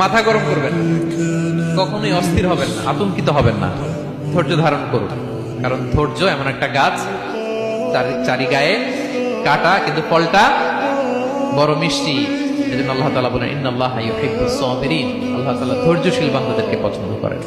মাথা গরম করবেন না, কখনোই অস্থির হবেন না, আতঙ্কিত হবেন না, ধৈর্য ধারণ করুন। কারণ ধৈর্য এমন একটা গাছ, চারি গায়ে কাটা, কিন্তু ফলটা বড় মিষ্টি। এজন্য আল্লাহ তাআলা বলেন ইন্নাল্লাহা ইউহিব্বুস সাবিরিন, আল্লাহ তাআলা ধৈর্যশীল বান্দাদেরকে পছন্দ করেন।